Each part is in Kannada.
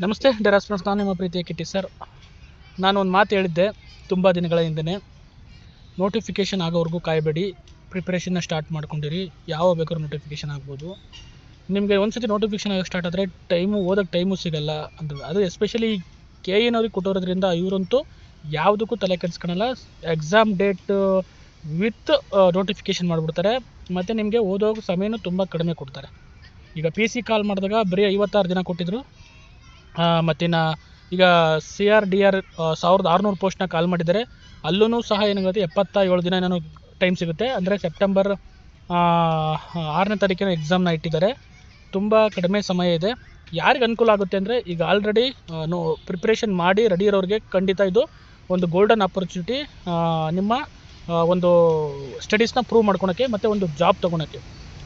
ನಮಸ್ತೆ ಡೆರಾಸ್ ಫ್ರೆಂಡ್ಸ್, ನಾನು ನಿಮ್ಮ ಪ್ರೀತಿಯ ಕಿಟ್ಟಿ ಸರ್. ನಾನು ಒಂದು ಮಾತು ಹೇಳಿದ್ದೆ ತುಂಬ ದಿನಗಳ ಹಿಂದೆ, ನೋಟಿಫಿಕೇಷನ್ ಆಗೋವರೆಗೂ ಕಾಯಬೇಡಿ, ಪ್ರಿಪ್ರೇಷನ್ನ ಸ್ಟಾರ್ಟ್ ಮಾಡ್ಕೊಂಡಿರಿ. ಯಾವ ಬೇಕಾದ್ರೂ ನೋಟಿಫಿಕೇಷನ್ ಆಗ್ಬೋದು. ನಿಮಗೆ ಒಂದ್ಸತಿ ನೋಟಿಫಿಕೇಷನ್ ಆಗಿ ಸ್ಟಾರ್ಟ್ ಆದರೆ ಓದೋಕ್ಕೆ ಟೈಮು ಸಿಗೋಲ್ಲ ಅಂತ. ಅದು ಎಸ್ಪೆಷಲಿ KEನವ್ರಿಗೆ ಕೊಟ್ಟೋರೋದ್ರಿಂದ ಇವರಂತೂ ಯಾವುದಕ್ಕೂ ತಲೆ ಕೆಡಿಸ್ಕೊಳಲ್ಲ. ಎಕ್ಸಾಮ್ ಡೇಟ್ ವಿತ್ ನೋಟಿಫಿಕೇಷನ್ ಮಾಡಿಬಿಡ್ತಾರೆ. ಮತ್ತು ನಿಮಗೆ ಓದೋ ಸಮಯನೂ ತುಂಬ ಕಡಿಮೆ ಕೊಡ್ತಾರೆ. ಈಗ PC ಕಾಲ್ ಮಾಡಿದಾಗ ಬರೀ 56 ದಿನ ಕೊಟ್ಟಿದ್ರು. ಮತ್ತಿನ್ನು ಈಗ CRDR 1600 ಪೋಸ್ಟ್ನ ಕಾಲ್ ಮಾಡಿದ್ದಾರೆ. ಅಲ್ಲೂ ಸಹ ಏನಾಗುತ್ತೆ 77 ದಿನ ಏನೋ ಟೈಮ್ ಸಿಗುತ್ತೆ. ಅಂದರೆ ಸೆಪ್ಟೆಂಬರ್ 6ನೇ ತಾರೀಕಿನ ಎಕ್ಸಾಮ್ನ ಇಟ್ಟಿದ್ದಾರೆ. ತುಂಬ ಕಡಿಮೆ ಸಮಯ ಇದೆ. ಯಾರಿಗೆ ಅನುಕೂಲ ಆಗುತ್ತೆ ಅಂದರೆ, ಈಗ ಆಲ್ರೆಡಿ ಪ್ರಿಪ್ರೇಷನ್ ಮಾಡಿ ರೆಡಿ ಇರೋರಿಗೆ ಖಂಡಿತ ಇದು ಒಂದು ಗೋಲ್ಡನ್ ಆಪರ್ಚುನಿಟಿ. ನಿಮ್ಮ ಒಂದು ಸ್ಟಡೀಸ್ನ ಪ್ರೂವ್ ಮಾಡ್ಕೊಳಕ್ಕೆ ಮತ್ತು ಒಂದು ಜಾಬ್ ತೊಗೊಳಕ್ಕೆ.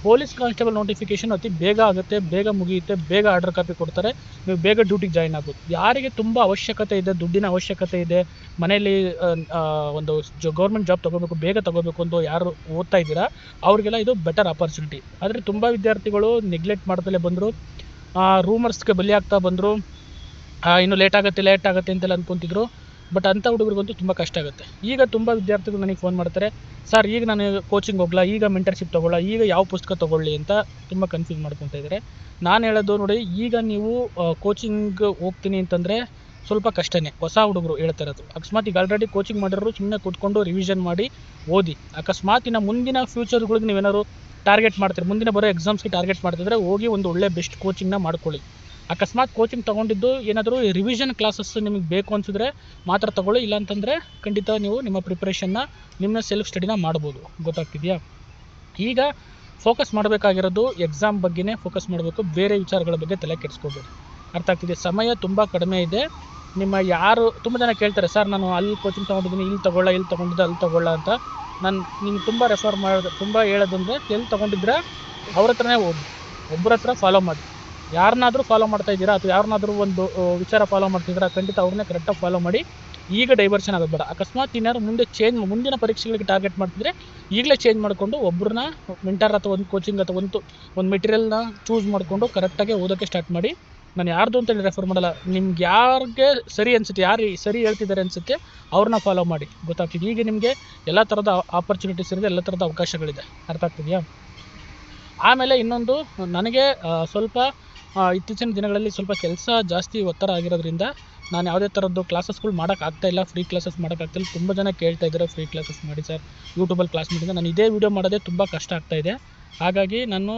ಪೊಲೀಸ್ ಕಾನ್ಸ್ಟೇಬಲ್ ನೋಟಿಫಿಕೇಷನ್ ಅತಿ ಬೇಗ ಆಗುತ್ತೆ, ಬೇಗ ಮುಗಿಯುತ್ತೆ, ಬೇಗ ಆರ್ಡರ್ ಕಾಪಿ ಕೊಡ್ತಾರೆ, ನೀವು ಬೇಗ ಡ್ಯೂಟಿಗೆ ಜಾಯಿನ್ ಆಗ್ಬೋದು. ಯಾರಿಗೆ ತುಂಬ ಅವಶ್ಯಕತೆ ಇದೆ, ದುಡ್ಡಿನ ಅವಶ್ಯಕತೆ ಇದೆ, ಮನೆಯಲ್ಲಿ ಒಂದು ಗೌರ್ಮೆಂಟ್ ಜಾಬ್ ತೊಗೋಬೇಕು, ಬೇಗ ತೊಗೋಬೇಕು ಅಂತ ಯಾರು ಓದ್ತಾ ಇದ್ದೀರಾ ಅವ್ರಿಗೆಲ್ಲ ಇದು ಬೆಟರ್ ಆಪರ್ಚುನಿಟಿ. ಆದರೆ ತುಂಬ ವಿದ್ಯಾರ್ಥಿಗಳು ನೆಗ್ಲೆಕ್ಟ್ ಮಾಡ್ತಲೇ ಬಂದರು, ರೂಮರ್ಸ್ಗೆ ಬಲಿಯಾಗ್ತಾ ಬಂದರು. ಇನ್ನೂ ಲೇಟ್ ಆಗುತ್ತೆ ಅಂತೆಲ್ಲ ಅಂದ್ಕೊತಿದ್ರು. ಬಟ್ ಅಂಥ ಹುಡುಗರಿಗಂತೂ ತುಂಬ ಕಷ್ಟ ಆಗುತ್ತೆ. ಈಗ ತುಂಬ ವಿದ್ಯಾರ್ಥಿಗಳು ನನಗೆ ಫೋನ್ ಮಾಡ್ತಾರೆ, ಸರ್ ಈಗ ನಾನು ಕೋಚಿಂಗ್ ಹೋಗ್ಲಾ, ಈಗ ಮೆಂಟರ್ಶಿಪ್ ತೊಗೊಳ್ಳ, ಈಗ ಯಾವ ಪುಸ್ತಕ ತೊಗೊಳ್ಳಿ ಅಂತ ತುಂಬ ಕನ್ಫ್ಯೂಸ್ ಮಾಡ್ಕೊತಾ ಇದ್ದಾರೆ. ನಾನು ಹೇಳೋದು ನೋಡಿ, ಈಗ ನೀವು ಕೋಚಿಂಗ್ ಹೋಗ್ತೀನಿ ಅಂತಂದರೆ ಸ್ವಲ್ಪ ಕಷ್ಟನೇ. ಹೊಸ ಹುಡುಗರು ಹೇಳ್ತಾ ಇರೋದು. ಅಕಸ್ಮಾತ್ ಈಗ ಆಲ್ರೆಡಿ ಕೋಚಿಂಗ್ ಮಾಡಿರೋರು ಸುಮ್ಮನೆ ಕೂತ್ಕೊಂಡು ರಿವಿಷನ್ ಮಾಡಿ ಓದಿ. ಅಕಸ್ಮಾತ್ ಇನ್ನು ಮುಂದಿನ ಫ್ಯೂಚರ್ಗಳಿಗೆ ನೀವೇನಾದ್ರು ಟಾರ್ಗೆಟ್ ಮಾಡ್ತೀರಿ, ಮುಂದಿನ ಬರೋ ಎಕ್ಸಾಮ್ಸ್ಗೆ ಟಾರ್ಗೆಟ್ ಮಾಡ್ತಿದ್ರೆ ಹೋಗಿ ಒಂದು ಒಳ್ಳೆ ಬೆಸ್ಟ್ ಕೋಚಿಂಗ್ನ ಮಾಡ್ಕೊಳ್ಳಿ. ಅಕಸ್ಮಾತ್ ಕೋಚಿಂಗ್ ತೊಗೊಂಡಿದ್ದು ಏನಾದರೂ ರಿವಿಷನ್ ಕ್ಲಾಸಸ್ ನಿಮಗೆ ಬೇಕು ಅನಿಸಿದ್ರೆ ಮಾತ್ರ ತೊಗೊಳ್ಳಿ. ಇಲ್ಲಾಂತಂದರೆ ಖಂಡಿತ ನೀವು ನಿಮ್ಮ ಪ್ರಿಪ್ರೇಷನ್ನ, ನಿಮ್ಮ ಸೆಲ್ಫ್ ಸ್ಟಡಿನ ಮಾಡ್ಬೋದು. ಗೊತ್ತಾಗ್ತಿದೆಯಾ? ಈಗ ಫೋಕಸ್ ಮಾಡಬೇಕಾಗಿರೋದು ಎಕ್ಸಾಮ್ ಬಗ್ಗೆನೇ ಫೋಕಸ್ ಮಾಡಬೇಕು, ಬೇರೆ ವಿಚಾರಗಳ ಬಗ್ಗೆ ತಲೆ ಕೆಡಿಸ್ಕೋಬೇಡಿ. ಅರ್ಥ ಆಗ್ತಿದೆ? ಸಮಯ ತುಂಬ ಕಡಿಮೆ ಇದೆ. ಯಾರು ತುಂಬ ಜನ ಕೇಳ್ತಾರೆ, ಸರ್ ನಾನು ಅಲ್ಲಿ ಕೋಚಿಂಗ್ ತೊಗೊಂಡಿದ್ದೀನಿ, ಇಲ್ಲಿ ತೊಗೊಂಡಿದ್ದೆ ಅಲ್ಲಿ ತೊಗೊಳ್ಳ ಅಂತ. ನಾನು ನಿಮ್ಗೆ ತುಂಬ ರೆಫರ್ ಮಾಡೋದು, ತುಂಬ ಹೇಳೋದಂದರೆ, ಎಲ್ಲಿ ತೊಗೊಂಡಿದ್ರೆ ಅವ್ರ ಹತ್ರನೇ ಹೋಗಿ, ಒಬ್ಬರ ಹತ್ರ ಫಾಲೋ ಮಾಡಿ. ಯಾರನ್ನಾದರೂ ಫಾಲೋ ಮಾಡ್ತಾ ಇದ್ದೀರಾ ಅಥವಾ ಯಾರನ್ನಾದರೂ ಒಂದು ವಿಚಾರ ಫಾಲೋ ಮಾಡ್ತಿದ್ದೀರಾ, ಖಂಡಿತ ಅವ್ರನ್ನೇ ಕರೆಕ್ಟಾಗಿ ಫಾಲೋ ಮಾಡಿ. ಈಗ ಡೈವರ್ಷನ್ ಆಗೋದು ಬೇಡ. ಅಕಸ್ಮಾತ್ ಇನ್ನಾರು ಮುಂದಿನ ಪರೀಕ್ಷೆಗಳಿಗೆ ಟಾರ್ಗೆಟ್ ಮಾಡ್ತಿದ್ರೆ ಈಗಲೇ ಚೇಂಜ್ ಮಾಡಿಕೊಂಡು ಒಬ್ಬರನ್ನ ಮೆಂಟರ್ ಅಥವಾ ಒಂದು ಕೋಚಿಂಗ್ ಅಥವಾ ಒಂದು ಮೆಟೀರಿಯಲ್ನ ಚೂಸ್ ಮಾಡಿಕೊಂಡು ಕರೆಕ್ಟಾಗಿ ಓದೋಕ್ಕೆ ಸ್ಟಾರ್ಟ್ ಮಾಡಿ. ನಾನು ಯಾರ್ದು ಅಂತೇಳಿ ರೆಫರ್ ಮಾಡಲ್ಲ, ನಿಮ್ಗೆ ಯಾರಿಗೆ ಸರಿ ಅನಿಸುತ್ತೆ, ಯಾರು ಸರಿ ಹೇಳ್ತಿದ್ದಾರೆ ಅನಿಸುತ್ತೆ ಅವ್ರನ್ನ ಫಾಲೋ ಮಾಡಿ. ಗೊತ್ತಾಗ್ತಿದೆ? ಈಗ ನಿಮಗೆ ಎಲ್ಲ ಥರದ ಆಪರ್ಚುನಿಟೀಸ್ ಇರುತ್ತೆ, ಎಲ್ಲ ಥರದ ಅವಕಾಶಗಳಿದೆ. ಅರ್ಥ ಆಗ್ತಿದೆಯಾ? ಆಮೇಲೆ ಇನ್ನೊಂದು, ನನಗೆ ಸ್ವಲ್ಪ ಇತ್ತೀಚಿನ ದಿನಗಳಲ್ಲಿ ಸ್ವಲ್ಪ ಕೆಲಸ ಜಾಸ್ತಿ ಒತ್ತಡ ಆಗಿರೋದ್ರಿಂದ ನಾನು ಯಾವುದೇ ಥರದ್ದು ಕ್ಲಾಸಸ್ಗಳು ಮಾಡೋಕ್ಕಾಗ್ತಾಯಿಲ್ಲ, ಫ್ರೀ ಕ್ಲಾಸಸ್ ಮಾಡೋಕ್ಕಾಗ್ತಾಯಿಲ್ಲ. ತುಂಬ ಜನ ಕೇಳ್ತಾ ಇದ್ದಾರೆ, ಫ್ರೀ ಕ್ಲಾಸಸ್ ಮಾಡಿ ಸರ್, ಯೂಟ್ಯೂಬಲ್ಲಿ ಕ್ಲಾಸ್ ಮಾಡಿದ್ರೆ. ನಾನು ಇದೇ ವೀಡಿಯೋ ಮಾಡೋದೇ ತುಂಬ ಕಷ್ಟ ಆಗ್ತಾಯಿದೆ. ಹಾಗಾಗಿ ನಾನು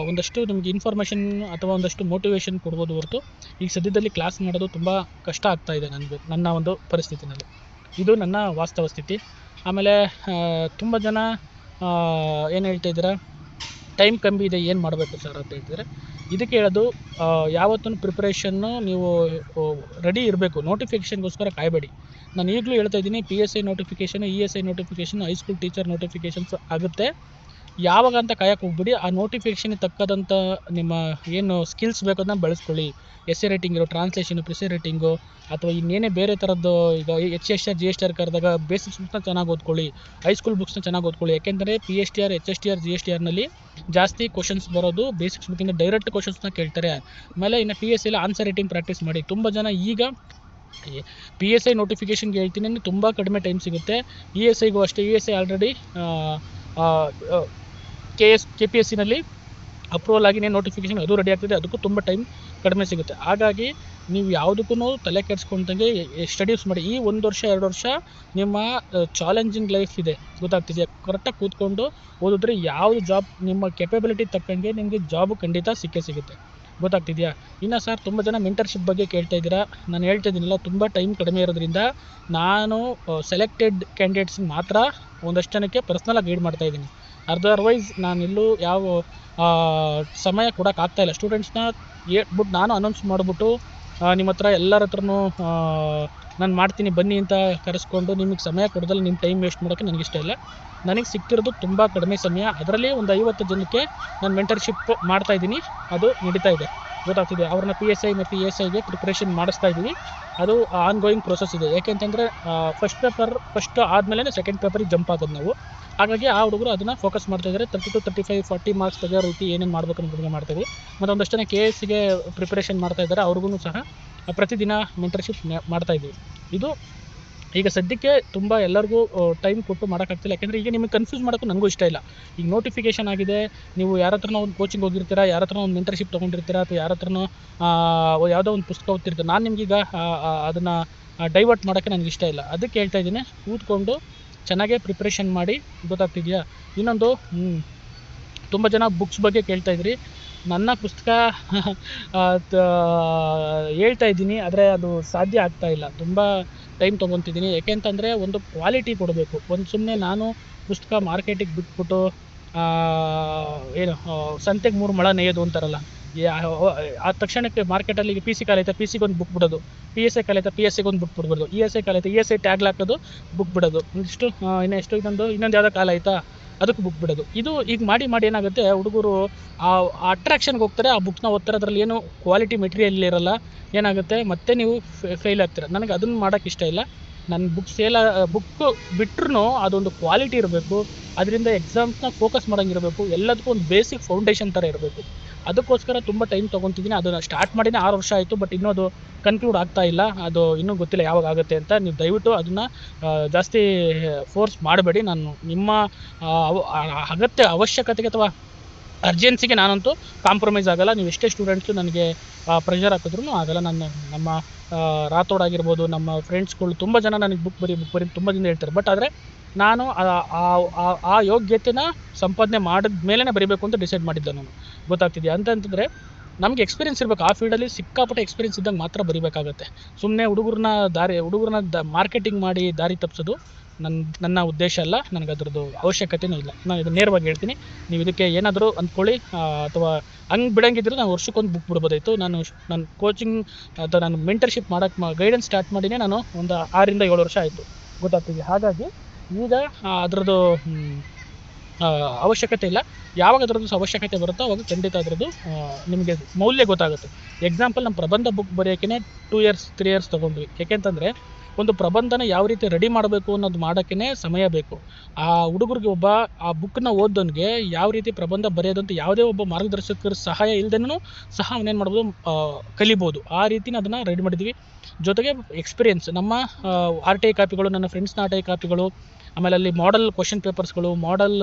ಒಂದಷ್ಟು ನಿಮಗೆ ಇನ್ಫಾರ್ಮೇಷನ್ ಅಥವಾ ಒಂದಷ್ಟು ಮೋಟಿವೇಶನ್ ಕೊಡ್ಬೋದು ಹೊರತು ಈಗ ಸದ್ಯದಲ್ಲಿ ಕ್ಲಾಸ್ ಮಾಡೋದು ತುಂಬ ಕಷ್ಟ ಆಗ್ತಾಯಿದೆ ನನಗೆ, ನನ್ನ ಒಂದು ಪರಿಸ್ಥಿತಿನಲ್ಲಿ. ಇದು ನನ್ನ ವಾಸ್ತವ ಸ್ಥಿತಿ. ಆಮೇಲೆ ತುಂಬ ಜನ ಏನು ಹೇಳ್ತಾ ಇದ್ದೀರಾ, ಟೈಮ್ ಕಮ್ಮಿ ಇದೆ, ಏನು ಮಾಡಬೇಕು ಸರ್ ಅಂತ ಹೇಳ್ತಿದ್ದಾರೆ. ಇದಕ್ಕೆ ಹೇಳೋದು, ಯಾವತ್ತೂ ಪ್ರಿಪ್ರೇಷನ್ನು ನೀವು ರೆಡಿ ಇರಬೇಕು. ನೋಟಿಫಿಕೇಷನ್ಗೋಸ್ಕರ ಕಾಯಬೇಡಿ. ನಾನು ಈಗಲೂ ಹೇಳ್ತಾ ಇದ್ದೀನಿ, PSI notification, ESI notification, high school teacher notifications ಆಗುತ್ತೆ. ಯಾವಾಗ ಅಂತ ಕಾಯಕ್ಕೆ ಹೋಗ್ಬಿಡಿ. ಆ ನೋಟಿಫಿಕೇಷನ್ಗೆ ತಕ್ಕದಂಥ ನಿಮ್ಮ ಏನು ಸ್ಕಿಲ್ಸ್ ಬೇಕು ಅದನ್ನ ಬೆಳೆಸ್ಕೊಳ್ಳಿ. ಎಸ್ಸೆ ರೈಟಿಂಗ್ ಇರೋ, ಟ್ರಾನ್ಸ್ಲೇಷನು, ಪ್ರೆಸೆ ರೈಟಿಂಗು, ಅಥವಾ ಇನ್ನೇನೇ ಬೇರೆ ಥರದ್ದು. ಈಗ HSR GSTR ಕರೆದಾಗ ಬೇಸಿಕ್ಸ್ ಬುಕ್ಸ್ನ ಚೆನ್ನಾಗಿ ಓದ್ಕೊಳ್ಳಿ, ಹೈಸ್ಕೂಲ್ ಬುಕ್ಸ್ನ ಚೆನ್ನಾಗಿ ಓದ್ಕೊಳ್ಳಿ. ಯಾಕೆಂದರೆ PSTR HSTR GSTRನಲ್ಲಿ ಜಾಸ್ತಿ ಕ್ವಶನ್ಸ್ ಬರೋದು ಬೇಸಿಕ್ಸ್ ಬುಕ್ಕಿಂದ, ಡೈರೆಕ್ಟ್ ಕ್ವಶನ್ಸ್ನ ಕೇಳ್ತಾರೆ. ಆಮೇಲೆ ಇನ್ನು PSIಲಿ ಆನ್ಸರ್ ರೈಟಿಂಗ್ ಪ್ರಾಕ್ಟೀಸ್ ಮಾಡಿ. ತುಂಬ ಜನ ಈಗ PSI ನೋಟಿಫಿಕೇಷನ್ಗೆ ಹೇಳ್ತೀನಿ ಅಂದರೆ ತುಂಬ ಕಡಿಮೆ ಟೈಮ್ ಸಿಗುತ್ತೆ. ESIಗೂ ಅಷ್ಟೇ. ESI ಆಲ್ರೆಡಿ KPSCನಲ್ಲಿ ಅಪ್ರೂವಲ್ ಆಗಿ ನೋಟಿಫಿಕೇಷನ್ ಅದು ರೆಡಿ ಆಗ್ತಿದೆ, ಅದಕ್ಕೂ ತುಂಬ ಟೈಮ್ ಕಡಿಮೆ ಸಿಗುತ್ತೆ. ಹಾಗಾಗಿ ನೀವು ಯಾವುದಕ್ಕೂ ತಲೆ ಕೆಡಿಸ್ಕೊಂಡಂಗೆ ಸ್ಟಡೀಸ್ ಮಾಡಿ. ಈ 1 ವರ್ಷ 2 ವರ್ಷ ನಿಮ್ಮ ಚಾಲೆಂಜಿಂಗ್ ಲೈಫ್ ಇದೆ. ಗೊತ್ತಾಗ್ತಿದೆಯಾ? ಕರೆಕ್ಟಾಗಿ ಕೂತ್ಕೊಂಡು ಓದಿದ್ರೆ ಯಾವುದು ಜಾಬ್ ನಿಮ್ಮ ಕೆಪಬಿಲಿಟಿ ತಕ್ಕಂಗೆ ನಿಮಗೆ ಜಾಬು ಖಂಡಿತ ಸಿಗುತ್ತೆ. ಗೊತ್ತಾಗ್ತಿದೆಯಾ? ಇನ್ನು ಸರ್ ತುಂಬ ಜನ ಮೆಂಟರ್ಶಿಪ್ ಬಗ್ಗೆ ಕೇಳ್ತಾ ಇದ್ದೀರಾ. ನಾನು ಹೇಳ್ತಾ ಇದ್ದೀನಲ್ಲ, ತುಂಬ ಟೈಮ್ ಕಡಿಮೆ ಇರೋದ್ರಿಂದ ನಾನು ಸೆಲೆಕ್ಟೆಡ್ ಕ್ಯಾಂಡಿಡೇಟ್ಸ್ಗೆ ಮಾತ್ರ ಒಂದಷ್ಟು ಜನಕ್ಕೆ ಪರ್ಸ್ನಲಾಗಿ ಗೈಡ್ ಮಾಡ್ತಾಯಿದ್ದೀನಿ. ಅದರ್ವೈಸ್ ನಾನೆಲ್ಲೂ ಯಾವ ಸಮಯ ಕೊಡೋಕ್ಕಾಗ್ತಾಯಿಲ್ಲ. ಸ್ಟೂಡೆಂಟ್ಸ್ನ ಹೇಳ್ಬಿಟ್ಟು ನಾನು ಅನೌನ್ಸ್ ಮಾಡಿಬಿಟ್ಟು ನಿಮ್ಮ ಹತ್ರ ಎಲ್ಲರ ಹತ್ರನೂ ನಾನು ಮಾಡ್ತೀನಿ ಬನ್ನಿ ಅಂತ ಕರೆಸ್ಕೊಂಡು ನಿಮಗೆ ಸಮಯ ಕೊಡೋದಲ್ಲಿ ನಿಮ್ಮ ಟೈಮ್ ವೇಸ್ಟ್ ಮಾಡೋಕ್ಕೆ ನನಗಿಷ್ಟ ಇಲ್ಲ. ನನಗೆ ಸಿಗ್ತಿರೋದು ತುಂಬ ಕಡಿಮೆ ಸಮಯ. ಅದರಲ್ಲಿ ಒಂದು 50 ಜನಕ್ಕೆ ನಾನು ಮೆಂಟರ್ಶಿಪ್ ಮಾಡ್ತಾಯಿದ್ದೀನಿ, ಅದು ನಡೀತಾ ಇದೆ. ಗೊತ್ತಾಗ್ತಿದೆ? ಅವ್ರನ್ನ PSI ಮತ್ತು ESIಗೆ ಪ್ರಿಪ್ರೇಷನ್ ಮಾಡಿಸ್ತಾ ಇದ್ದೀವಿ. ಅದು ಆನ್ಗೋಯಿಂಗ್ ಪ್ರೋಸೆಸ್ ಇದೆ. ಯಾಕೆಂತಂದರೆ ಫಸ್ಟ್ ಆದಮೇಲೆ ಸೆಕೆಂಡ್ ಪೇಪರಿಗೆ ಜಂಪ್ ಆಗೋದು ನಾವು. ಹಾಗಾಗಿ ಆ ಹುಡುಗರು ಅದನ್ನು ಫೋಕಸ್ ಮಾಡ್ತಾಯಿದ್ದಾರೆ. 30 to 35 40 ಮಾರ್ಕ್ಸ್ ತೆಗೆಯೋ ರೀತಿ ಏನೇನು ಮಾಡಬೇಕು ಅನ್ನೋದನ್ನ ಮಾಡ್ತಾಯಿದ್ದೀವಿ. ಮತ್ತು ಒಂದಷ್ಟು ಜನ KSಗೆ ಪ್ರಿಪ್ರೇಷನ್ ಮಾಡ್ತಾಯಿದ್ದಾರೆ, ಅವ್ರಿಗೂ ಸಹ ಪ್ರತಿದಿನ ಮೆಂಟರ್ಶಿಪ್ ಮಾಡ್ತಾಯಿದ್ದೀವಿ. ಇದು ಈಗ ಸದ್ಯಕ್ಕೆ ತುಂಬ ಎಲ್ಲರಿಗೂ ಟೈಮ್ ಕೊಟ್ಟು ಮಾಡೋಕ್ಕಾಗ್ತಿಲ್ಲ. ಯಾಕೆಂದರೆ ಈಗ ನಿಮಗೆ ಕನ್ಫ್ಯೂಸ್ ಮಾಡೋಕ್ಕೂ ನನಗೂ ಇಷ್ಟ ಇಲ್ಲ. ಈಗ ನೋಟಿಫಿಕೇಷನ್ ಆಗಿದೆ, ನೀವು ಯಾರ ಹತ್ರನೋ ಒಂದು ಕೋಚಿಂಗ್ ಹೋಗಿರ್ತೀರಾ, ಯಾರ ಹತ್ರನೋ ಒಂದು ಮೆಂಟರ್ಶಿಪ್ ತೊಗೊಂಡಿರ್ತೀರಾ, ಅಥವಾ ಯಾರ ಹತ್ರನೋ ಯಾವುದೋ ಒಂದು ಪುಸ್ತಕ ಓದ್ತಿರ್ತೀರ. ನಾನು ನಿಮಗೀಗ ಅದನ್ನು ಡೈವರ್ಟ್ ಮಾಡೋಕ್ಕೆ ನನಗೆ ಇಷ್ಟ ಇಲ್ಲ. ಅದಕ್ಕೆ ಹೇಳ್ತಾ ಇದ್ದೀನಿ, ಕೂತ್ಕೊಂಡು ಚೆನ್ನಾಗೇ ಪ್ರಿಪ್ರೇಷನ್ ಮಾಡಿ. ಗೊತ್ತಾಗ್ತಿದೆಯಾ? ಇನ್ನೊಂದು, ತುಂಬ ಜನ ಬುಕ್ಸ್ ಬಗ್ಗೆ ಕೇಳ್ತಾ ಇದ್ರಿ. ನನ್ನ ಪುಸ್ತಕ ಹೇಳ್ತಾ ಇದ್ದೀನಿ, ಆದರೆ ಅದು ಸಾಧ್ಯ ಆಗ್ತಾ ಇಲ್ಲ. ತುಂಬ ಟೈಮ್ ತೊಗೊತಿದ್ದೀನಿ. ಯಾಕೆಂತಂದರೆ ಒಂದು ಕ್ವಾಲಿಟಿ ಕೊಡಬೇಕು. ಒಂದು ಸುಮ್ಮನೆ ನಾನು ಪುಸ್ತಕ ಮಾರ್ಕೆಟಿಗೆ ಬಿಟ್ಬಿಟ್ಟು ಏನು ಸಂತೆಗೆ 3 ಮೊಳ ನೇಯೋದು ಅಂತಾರಲ್ಲ, ಆ ತಕ್ಷಣಕ್ಕೆ ಮಾರ್ಕೆಟಲ್ಲಿ ಈಗ PC ಕಾಲೈತೆ, PCಗೆ ಒಂದು ಬುಕ್ ಬಿಡೋದು, PSI ಕಾಲೈತೆ, PSIಗೆ ಒಂದು ಬುಕ್ ಬಿಡ್ಬಾರ್ದು, ESI ಕಾಲೈತೆ, ESI ಟ್ಯಾಗ್ಲ್ ಹಾಕೋದು, ಬುಕ್ ಬಿಡೋದು, ಇನ್ನೊಂದು ಯಾವುದೋ ಕಾಲ ಆಯಿತಾ ಅದಕ್ಕೆ ಬುಕ್ ಬಿಡೋದು. ಇದು ಈಗ ಮಾಡಿ ಏನಾಗುತ್ತೆ, ಹುಡುಗರು ಆ ಅಟ್ರಾಕ್ಷನ್ಗೆ ಹೋಗ್ತಾರೆ, ಆ ಬುಕ್ನ ಓದ್ತಾರೆ, ಅದರಲ್ಲಿ ಏನು ಕ್ವಾಲಿಟಿ ಮೆಟೀರಿಯಲ್ ಇರಲ್ಲ. ಏನಾಗುತ್ತೆ, ಮತ್ತೆ ನೀವು ಫೇಲ್ ಆಗ್ತೀರ. ನನಗೆ ಅದನ್ನು ಮಾಡೋಕ್ಕೆ ಇಷ್ಟ ಇಲ್ಲ. ನನ್ನ ಬುಕ್ ಬಿಟ್ರೂ ಅದೊಂದು ಕ್ವಾಲಿಟಿ ಇರಬೇಕು. ಅದರಿಂದ ಎಕ್ಸಾಮ್ಸ್ನ ಫೋಕಸ್ ಮಾಡೋಂಗಿರಬೇಕು. ಎಲ್ಲದಕ್ಕೂ ಒಂದು ಬೇಸಿಕ್ ಫೌಂಡೇಶನ್ ಥರ ಇರಬೇಕು. ಅದಕ್ಕೋಸ್ಕರ ತುಂಬ ಟೈಮ್ ತೊಗೊತಿದ್ದೀನಿ. ಅದನ್ನು ಸ್ಟಾರ್ಟ್ ಮಾಡಿನೇ 6 ವರ್ಷ ಆಯಿತು, ಬಟ್ ಇನ್ನೂ ಅದು ಕನ್ಕ್ಲೂಡ್ ಆಗ್ತಾ ಇಲ್ಲ. ಅದು ಇನ್ನೂ ಗೊತ್ತಿಲ್ಲ ಯಾವಾಗ ಆಗುತ್ತೆ ಅಂತ. ನೀವು ದಯವಿಟ್ಟು ಅದನ್ನು ಜಾಸ್ತಿ ಫೋರ್ಸ್ ಮಾಡಬೇಡಿ. ನಾನು ನಿಮ್ಮ ಅವಶ್ಯಕತೆಗೆ ಅಥವಾ ಅರ್ಜೆನ್ಸಿಗೆ ನಾನಂತೂ ಕಾಂಪ್ರಮೈಸ್ ಆಗೋಲ್ಲ. ನೀವು ಎಷ್ಟೇ ಸ್ಟೂಡೆಂಟ್ಸು ನನಗೆ ಪ್ರೆಷರ್ ಹಾಕಿದ್ರೂ ಆಗಲ್ಲ. ನಮ್ಮ ರಾಥೋಡ್ ಆಗಿರ್ಬೋದು, ನಮ್ಮ ಫ್ರೆಂಡ್ಸ್ಗಳು ತುಂಬ ಜನ ನನಗೆ ಬುಕ್ ಬರಿ ತುಂಬ ದಿನ ಹೇಳ್ತಾರೆ. ಬಟ್ ಆದರೆ ನಾನು ಆ ಯೋಗ್ಯತೆನ ಸಂಪಾದನೆ ಮಾಡಿದ ಮೇಲೇ ಬರೀಬೇಕು ಅಂತ ಡಿಸೈಡ್ ಮಾಡಿದ್ದೆ ನಾನು. ಗೊತ್ತಾಗ್ತಿದೆಯಾ? ಅಂತಂದರೆ ನಮಗೆ ಎಕ್ಸ್ಪೀರಿಯನ್ಸ್ ಇರಬೇಕು. ಆ ಫೀಲ್ಡಲ್ಲಿ ಸಿಕ್ಕಾಪಟ್ಟೆ ಎಕ್ಸ್ಪೀರಿಯನ್ಸ್ ಇದ್ದಂಗೆ ಮಾತ್ರ ಬರೀಬೇಕಾಗತ್ತೆ. ಸುಮ್ಮನೆ ಹುಡುಗರನ್ನ ಮಾರ್ಕೆಟಿಂಗ್ ಮಾಡಿ ದಾರಿ ತಪ್ಪಿಸೋದು ನನ್ನ ಉದ್ದೇಶ ಅಲ್ಲ. ನನಗೆ ಅದರದ್ದು ಅವಶ್ಯಕತೆಯೂ ಇಲ್ಲ. ನಾನು ಇದು ನೇರವಾಗಿ ಹೇಳ್ತೀನಿ. ನೀವು ಇದಕ್ಕೆ ಏನಾದರೂ ಅಂದ್ಕೊಳ್ಳಿ, ಅಥವಾ ಹಂಗೆ ಬಿಡೋಂಗಿದ್ರೆ ನಾನು ವರ್ಷಕ್ಕೊಂದು ಬುಕ್ ಬಿಡ್ಬೋದಾಯಿತು. ನನ್ನ ಕೋಚಿಂಗ್ ಅಥವಾ ನಾನು ಮೆಂಟರ್ಶಿಪ್ ಮಾಡೋಕ್ಕೆ ಗೈಡೆನ್ಸ್ ಸ್ಟಾರ್ಟ್ ಮಾಡಿನೇ ನಾನು ಒಂದು 6 ರಿಂದ 7 ವರ್ಷ ಆಯಿತು. ಗೊತ್ತಾಗ್ತಿದೆ. ಹಾಗಾಗಿ ಈಗ ಅದರದ್ದು ಅವಶ್ಯಕತೆ ಇಲ್ಲ. ಯಾವಾಗ ಅದರದ್ದು ಅವಶ್ಯಕತೆ ಬರುತ್ತೋ ಅವಾಗ ಖಂಡಿತ ಅದರದ್ದು ನಿಮಗೆ ಮೌಲ್ಯ ಗೊತ್ತಾಗುತ್ತೆ. ಎಕ್ಸಾಂಪಲ್, ನಮ್ಮ ಪ್ರಬಂಧ ಬುಕ್ ಬರೆಯೋಕ್ಕೆ 2 ಇಯರ್ಸ್ 3 ಇಯರ್ಸ್ ತೊಗೊಂಡ್ವಿ. ಯಾಕೆಂತಂದರೆ ಒಂದು ಪ್ರಬಂಧನ ಯಾವ ರೀತಿ ರೆಡಿ ಮಾಡಬೇಕು ಅನ್ನೋದು ಮಾಡೋಕ್ಕೇ ಸಮಯ ಬೇಕು. ಆ ಹುಡುಗರಿಗೆ ಆ ಬುಕ್ಕನ್ನ ಓದೋನಿಗೆ ಯಾವ ರೀತಿ ಪ್ರಬಂಧ ಬರೆಯೋದಂತ ಯಾವುದೇ ಒಬ್ಬ ಮಾರ್ಗದರ್ಶಕರ ಸಹಾಯ ಇಲ್ಲದೇನೂ ಸಹ ಅವನೇನು ಮಾಡ್ಬೋದು, ಕಲಿಬೋದು. ಆ ರೀತಿನ ಅದನ್ನು ರೆಡಿ ಮಾಡಿದ್ವಿ. ಜೊತೆಗೆ ಎಕ್ಸ್ಪೀರಿಯೆನ್ಸ್, ನಮ್ಮ RTI ಕಾಪಿಗಳು, ನನ್ನ ಫ್ರೆಂಡ್ಸ್ನ RTI ಕಾಪಿಗಳು, ಆಮೇಲೆ ಅಲ್ಲಿ ಮಾಡೆಲ್ ಕ್ವಶನ್ ಪೇಪರ್ಸ್ಗಳು, ಮಾಡೆಲ್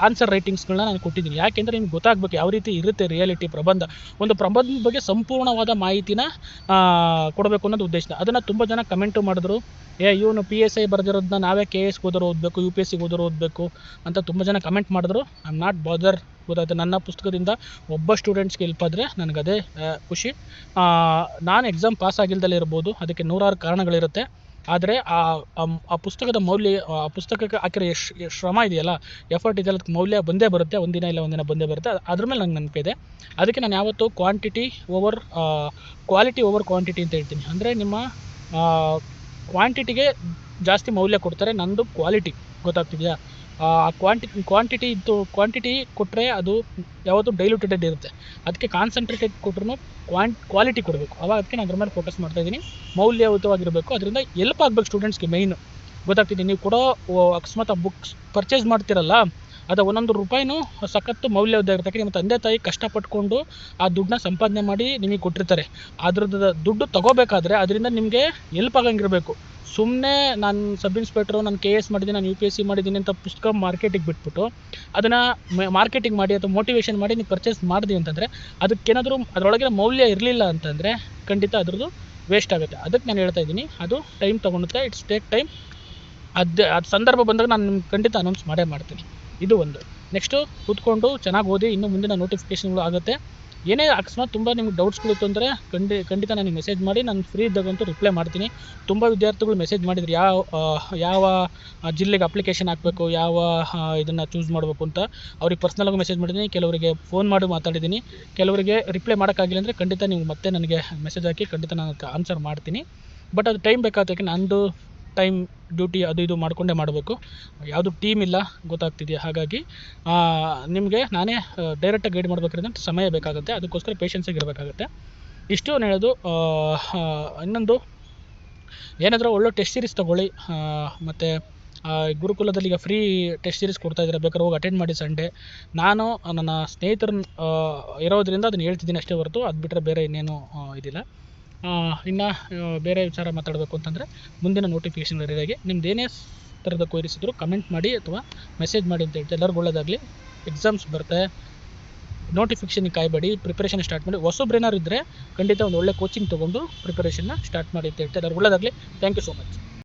ಆನ್ಸರ್ ರೈಟಿಂಗ್ಸ್ಗಳನ್ನ ನಾನು ಕೊಟ್ಟಿದ್ದೀನಿ. ಯಾಕೆಂದರೆ ನಿಮ್ಗೆ ಗೊತ್ತಾಗಬೇಕು ಯಾವ ರೀತಿ ಇರುತ್ತೆ ರಿಯಾಲಿಟಿ ಒಂದು ಪ್ರಬಂಧದ ಬಗ್ಗೆ ಸಂಪೂರ್ಣವಾದ ಮಾಹಿತಿನ ಕೊಡಬೇಕು ಅನ್ನೋದು ಉದ್ದೇಶ. ಅದನ್ನು ತುಂಬ ಜನ ಕಮೆಂಟು ಮಾಡಿದ್ರು, ಇವನು PSI ಬರೆದಿರೋದನ್ನ ನಾವೇ KSಗೆ ಹೋದವರು ಓದಬೇಕು, UPSCಗೆ ಹೋದವರು ಓದಬೇಕು ಅಂತ ತುಂಬ ಜನ ಕಮೆಂಟ್ ಮಾಡಿದ್ರು. I am not bother. ಗೊತ್ತಾಯ್ತು, ನನ್ನ ಪುಸ್ತಕದಿಂದ ಒಬ್ಬ ಸ್ಟೂಡೆಂಟ್ಸ್ಗೆ ಹೆಲ್ಪ್ ಆದರೆ ನನಗದೇ ಖುಷಿ. ನಾನು ಎಕ್ಸಾಮ್ ಪಾಸ್ ಆಗಿಲ್ದಲೇ ಇರ್ಬೋದು, ಅದಕ್ಕೆ 100 ಕಾರಣಗಳಿರುತ್ತೆ. ಆದರೆ ಆ ಪುಸ್ತಕದ ಮೌಲ್ಯ, ಆ ಪುಸ್ತಕಕ್ಕೆ ಹಾಕಿರೋ ಶ್ರಮ ಇದೆಯಲ್ಲ, ಎಫರ್ಟ್ ಇದೆಯಲ್ಲ, ಅದಕ್ಕೆ ಮೌಲ್ಯ ಬಂದೇ ಬರುತ್ತೆ. ಒಂದಿನ ಬಂದೇ ಬರುತ್ತೆ. ಅದ್ರ ಮೇಲೆ ನಂಗೆ ನೆನಪಿದೆ. ಅದಕ್ಕೆ ನಾನು ಯಾವತ್ತೂ ಕ್ವಾಲಿಟಿ ಓವರ್ ಕ್ವಾಂಟಿಟಿ ಅಂತ ಹೇಳ್ತೀನಿ. ಅಂದರೆ ನಿಮ್ಮ ಕ್ವಾಂಟಿಟಿಗೆ ಜಾಸ್ತಿ ಮೌಲ್ಯ ಕೊಡ್ತಾರೆ, ನಂದು ಕ್ವಾಲಿಟಿ. ಗೊತ್ತಾಗ್ತಿದೆಯಾ? ಕ್ವಾಂಟಿಟಿ ಕೊಟ್ಟರೆ ಅದು ಯಾವತ್ತೂ ಡೈಲ್ಯೂಟೆಡ್ ಇರುತ್ತೆ. ಅದಕ್ಕೆ ಕಾನ್ಸಂಟ್ರೇಟೆಡ್ ಕೊಟ್ಟರು ಕ್ವಾಲಿಟಿ ಕೊಡಬೇಕು. ಅದಕ್ಕೆ ನಾನು ಅದ್ರ ಮೇಲೆ ಫೋಕಸ್ ಮಾಡ್ತಾಯಿದ್ದೀನಿ. ಮೌಲ್ಯಯುತವಾಗಿರಬೇಕು. ಅದರಿಂದ ಎಲ್ಪ್ ಆಗಬೇಕು ಸ್ಟೂಡೆಂಟ್ಸ್ಗೆ ಮೇಯ್ನು. ಗೊತ್ತಾಗ್ತಿದೆ. ನೀವು ಕೊಡೋ ಅಕಸ್ಮಾತ್ ಆ ಬುಕ್ಸ್ ಪರ್ಚೇಸ್ ಮಾಡ್ತಿರಲ್ಲ, ಅದು ಒಂದೊಂದು ರೂಪಾಯಿನೂ ಸಖತ್ತು ಮೌಲ್ಯವಾಗಿರುತ್ತೆ. ನಿಮ್ಮ ತಂದೆ ತಾಯಿ ಕಷ್ಟಪಟ್ಕೊಂಡು ಆ ದುಡ್ಡನ್ನ ಸಂಪಾದನೆ ಮಾಡಿ ನಿಮಗೆ ಕೊಟ್ಟಿರ್ತಾರೆ. ಅದ್ರದ್ದು ದುಡ್ಡು ತೊಗೋಬೇಕಾದ್ರೆ ಅದರಿಂದ ನಿಮಗೆ ಎಲ್ಪ್ ಆಗಂಗಿರಬೇಕು. ಸುಮ್ಮನೆ ನಾನು ಸಬ್ ಇನ್ಸ್ಪೆಕ್ಟ್ರು, ನಾನು KS ಮಾಡಿದ್ದೀನಿ, ನಾನು UPSC ಮಾಡಿದ್ದೀನಿ ಅಂತ ಪುಸ್ತಕ ಮಾರ್ಕೆಟಿಗೆ ಬಿಟ್ಬಿಟ್ಟು ಅದನ್ನು ಮಾರ್ಕೆಟಿಂಗ್ ಮಾಡಿ ಅಥವಾ ಮೋಟಿವೇಶನ್ ಮಾಡಿ ನೀವು ಪರ್ಚೇಸ್ ಮಾಡಿದ್ವಿ ಅಂತಂದರೆ, ಅದಕ್ಕೇನಾದರೂ ಅದರೊಳಗಿನ ಮೌಲ್ಯ ಇರಲಿಲ್ಲ ಅಂತಂದರೆ ಖಂಡಿತ ಅದ್ರದ್ದು ವೇಸ್ಟ್ ಆಗುತ್ತೆ. ಅದಕ್ಕೆ ನಾನು ಹೇಳ್ತಾ ಇದ್ದೀನಿ, ಅದು ಟೈಮ್ ತೊಗೊಳುತ್ತೆ. It's take time. ಅದು ಸಂದರ್ಭ ಬಂದಾಗ ನಾನು ನಿಮ್ಗೆ ಖಂಡಿತ ಅನೌನ್ಸ್ ಮಾಡ್ತೀನಿ. ಇದು ಒಂದು. ನೆಕ್ಸ್ಟು ಕೂತ್ಕೊಂಡು ಚೆನ್ನಾಗಿ ಓದಿ. ಇನ್ನು ಮುಂದಿನ ನೋಟಿಫಿಕೇಷನ್ಗಳು ಆಗುತ್ತೆ. ಏನೇ ಅಕಸ್ಮಾತ್ ತುಂಬ ನಿಮ್ಗೆ ಡೌಟ್ಸ್ಗಳಿತ್ತು ಅಂದರೆ ಖಂಡಿತ ನನಗೆ ಮೆಸೇಜ್ ಮಾಡಿ. ನಾನು ಫ್ರೀ ಇದ್ದಾಗಂತೂ ರಿಪ್ಲೈ ಮಾಡ್ತೀನಿ. ತುಂಬ ವಿದ್ಯಾರ್ಥಿಗಳು ಮೆಸೇಜ್ ಮಾಡಿದ್ರು, ಯಾವ ಜಿಲ್ಲೆಗೆ ಅಪ್ಲಿಕೇಶನ್ ಹಾಕಬೇಕು, ಯಾವ ಇದನ್ನು ಚೂಸ್ ಮಾಡಬೇಕು ಅಂತ. ಅವ್ರಿಗೆ ಪರ್ಸ್ನಲಾಗಿ ಮೆಸೇಜ್ ಮಾಡಿದ್ದೀನಿ, ಕೆಲವರಿಗೆ ಫೋನ್ ಮಾಡಿ ಮಾತಾಡಿದ್ದೀನಿ. ಕೆಲವರಿಗೆ ರಿಪ್ಲೈ ಮಾಡೋಕ್ಕಾಗಿಲ್ಲ ಅಂದರೆ ಖಂಡಿತ ನೀವು ಮತ್ತೆ ನನಗೆ ಮೆಸೇಜ್ ಹಾಕಿ, ಖಂಡಿತ ನಾನು ಆನ್ಸರ್ ಮಾಡ್ತೀನಿ. ಬಟ್ ಅದು ಟೈಮ್ ಬೇಕಾಗುತ್ತೆ. ನಂದು ಟೈಮ್ ಡ್ಯೂಟಿ ಅದು ಇದು ಮಾಡಿಕೊಂಡೇ ಮಾಡಬೇಕು. ಯಾವುದು ಟೀಮ್ ಇಲ್ಲ. ಗೊತ್ತಾಗ್ತಿದೆಯಾ? ಹಾಗಾಗಿ ನಿಮಗೆ ನಾನೇ ಡೈರೆಕ್ಟಾಗಿ ಗೈಡ್ ಮಾಡಬೇಕಾದ್ರೆ ಸಮಯ ಬೇಕಾಗುತ್ತೆ. ಅದಕ್ಕೋಸ್ಕರ ಪೇಷನ್ಸಾಗಿ ಇರಬೇಕಾಗುತ್ತೆ. ಇಷ್ಟು ನಾನು ಹೇಳೋದು. ಇನ್ನೊಂದು, ಏನಾದರೂ ಒಳ್ಳೆ ಟೆಸ್ಟ್ ಸೀರೀಸ್ ತೊಗೊಳ್ಳಿ. ಮತ್ತು ಗುರುಕುಲದಲ್ಲಿ ಈಗ ಫ್ರೀ ಟೆಸ್ಟ್ ಸೀರೀಸ್ ಕೊಡ್ತಾ ಇದ್ದಾರೆ, ಬೇಕಾದ್ರೆ ಹೋಗಿ ಅಟೆಂಡ್ ಮಾಡಿ ಸಂಡೇ. ನಾನು ನನ್ನ ಸ್ನೇಹಿತರು ಇರೋದ್ರಿಂದ ಅದನ್ನು ಹೇಳ್ತಿದ್ದೀನಿ ಅಷ್ಟೇ ಹೊರತು ಅದು ಬಿಟ್ಟರೆ ಬೇರೆ ಇನ್ನೇನು ಇದಿಲ್ಲ. ಇನ್ನು ಬೇರೆ ವಿಚಾರ ಮಾತಾಡಬೇಕು ಅಂತಂದರೆ ಮುಂದಿನ ನೋಟಿಫಿಕೇಷನ್ ರೆಡಿಯಾಗಿ ನಿಮ್ದು ಏನೇ ಥರದ ಕ್ವೈರೀಸ್ ಇದ್ದರೂ ಕಮೆಂಟ್ ಮಾಡಿ ಅಥವಾ ಮೆಸೇಜ್ ಮಾಡಿ ಅಂತ ಹೇಳ್ತೀವಿ. ಎಲ್ಲರಿಗೂ ಒಳ್ಳೆಯದಾಗಲಿ. ಎಕ್ಸಾಮ್ಸ್ ಬರುತ್ತೆ, ನೋಟಿಫಿಕೇಷನ್ಗೆ ಕಾಯಬೇಡಿ, ಪ್ರಿಪರೇಷನ್ ಸ್ಟಾರ್ಟ್ ಮಾಡಿ. ಹೊಸಬ್ರೇನಾರು ಇದ್ದರೆ ಖಂಡಿತ ಒಂದು ಒಳ್ಳೆ ಕೋಚಿಂಗ್ ತೊಗೊಂಡು ಪ್ರಿಪರೇಷನ್ನ ಸ್ಟಾರ್ಟ್ ಮಾಡಿ ಅಂತ ಹೇಳ್ತಾರೆ. ಎಲ್ಲರಿಗೂ ಒಳ್ಳೆಯದಾಗಲಿ. Thank you so much.